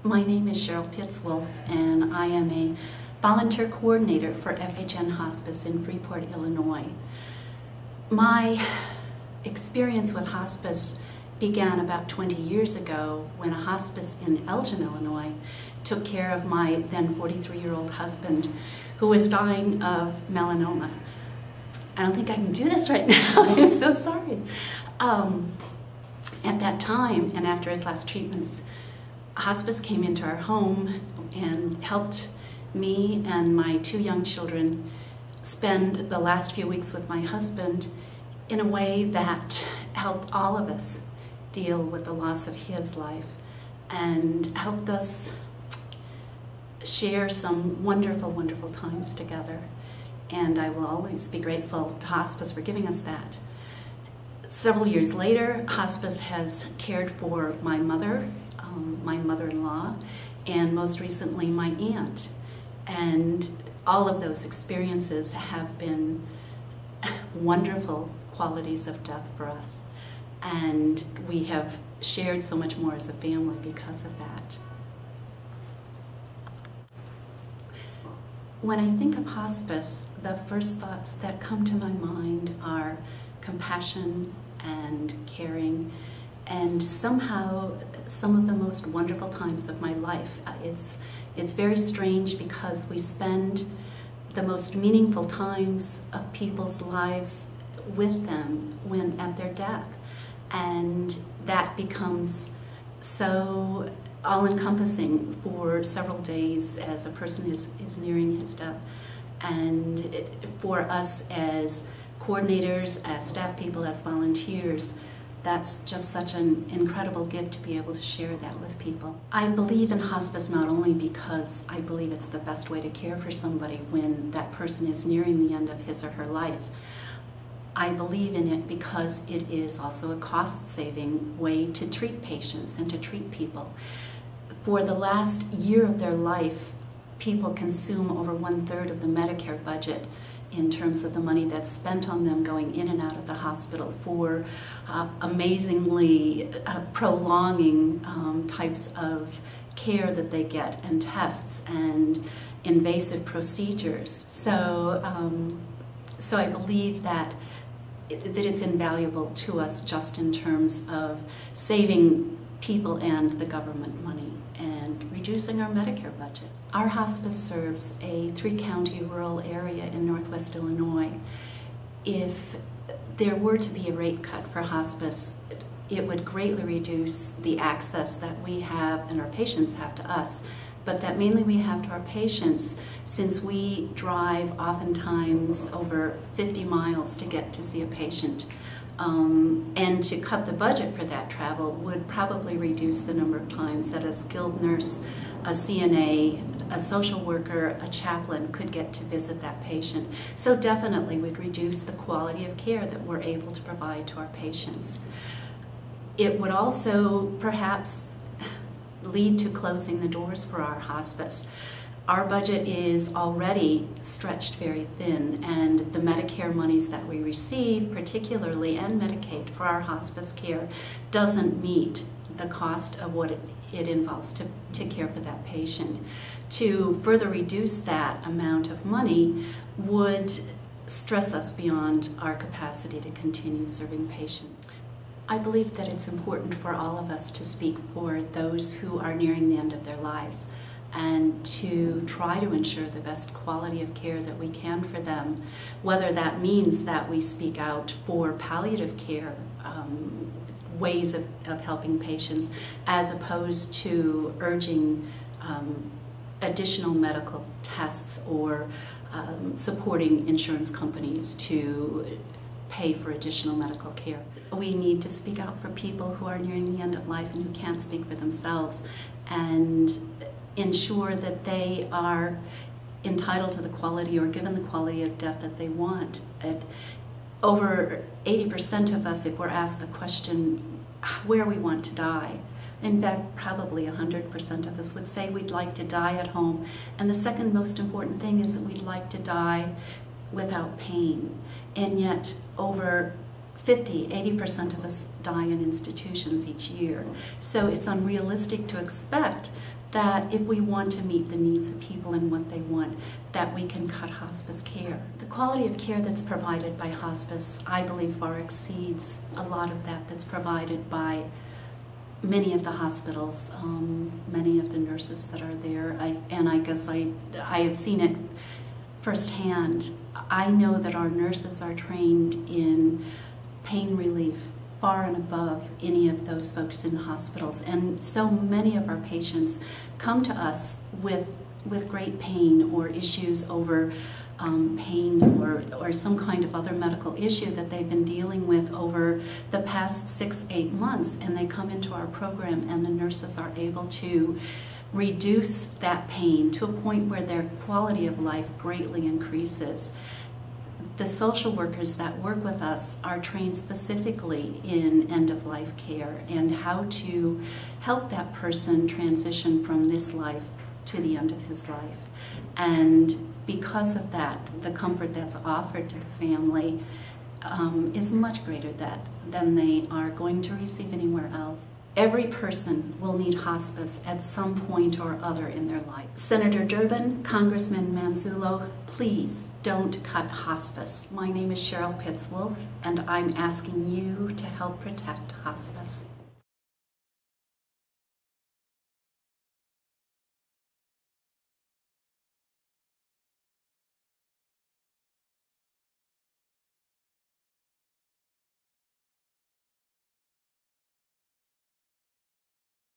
My name is Cheryl Pittswolf, and I am a volunteer coordinator for FHN Hospice in Freeport, Illinois. My experience with hospice began about 20 years ago when a hospice in Elgin, Illinois took care of my then 43-year-old husband who was dying of melanoma. I don't think I can do this right now. I'm so sorry. At that time, and after his last treatments, hospice came into our home and helped me and my 2 young children spend the last few weeks with my husband in a way that helped all of us deal with the loss of his life and helped us share some wonderful, wonderful times together. And I will always be grateful to hospice for giving us that. Several years later, hospice has cared for my mother, my mother-in-law, and most recently my aunt. And all of those experiences have been wonderful qualities of death for us. And we have shared so much more as a family because of that. When I think of hospice, the first thoughts that come to my mind are compassion and caring, and somehow some of the most wonderful times of my life. It's very strange because we spend the most meaningful times of people's lives with them when at their death, and that becomes so all-encompassing for several days as a person is nearing his death. And for us as coordinators, as staff people, as volunteers, that's just such an incredible gift to be able to share that with people. I believe in hospice not only because I believe it's the best way to care for somebody when that person is nearing the end of his or her life. I believe in it because it is also a cost-saving way to treat patients and to treat people. For the last year of their life, people consume over 1/3 of the Medicare budget in terms of the money that's spent on them going in and out of the hospital for amazingly prolonging types of care that they get, and tests and invasive procedures. So I believe that it's invaluable to us just in terms of saving people and the government money and reducing our Medicare budget. Our hospice serves a 3-county rural area in northwest Illinois. If there were to be a rate cut for hospice, it would greatly reduce the access that we have and our patients have to us, but that mainly we have to our patients, since we drive oftentimes over 50 miles to get to see a patient. And to cut the budget for that travel would probably reduce the number of times that a skilled nurse, a CNA, a social worker, a chaplain could get to visit that patient. So definitely would reduce the quality of care that we're able to provide to our patients. It would also perhaps lead to closing the doors for our hospice. Our budget is already stretched very thin, and the Medicare monies that we receive, particularly, and Medicaid for our hospice care, doesn't meet the cost of what it involves to care for that patient. To further reduce that amount of money would stress us beyond our capacity to continue serving patients. I believe that it's important for all of us to speak for those who are nearing the end of their lives, and to try to ensure the best quality of care that we can for them, whether that means that we speak out for palliative care, ways of helping patients, as opposed to urging additional medical tests or supporting insurance companies to pay for additional medical care. We need to speak out for people who are nearing the end of life and who can't speak for themselves, and ensure that they are entitled to the quality or given the quality of death that they want. Over 80% of us, if we're asked the question where we want to die, in fact probably 100% of us would say we'd like to die at home, and the second most important thing is that we'd like to die without pain. And yet over 80% of us die in institutions each year. So it's unrealistic to expect that if we want to meet the needs of people and what they want, that we can cut hospice care. The quality of care that's provided by hospice, I believe, far exceeds a lot of that's provided by many of the hospitals, many of the nurses that are there. I guess I have seen it firsthand. I know that our nurses are trained in pain relief far and above any of those folks in hospitals. And so many of our patients come to us with great pain or issues over pain or some kind of other medical issue that they've been dealing with over the past 6-8 months, and they come into our program and the nurses are able to reduce that pain to a point where their quality of life greatly increases. The social workers that work with us are trained specifically in end-of-life care and how to help that person transition from this life to the end of his life. And because of that, the comfort that's offered to the family is much greater than they are going to receive anywhere else. Every person will need hospice at some point or other in their life. Senator Durbin, Congressman Manzullo, please don't cut hospice. My name is Cheryl Pitts-Wolf, and I'm asking you to help protect hospice.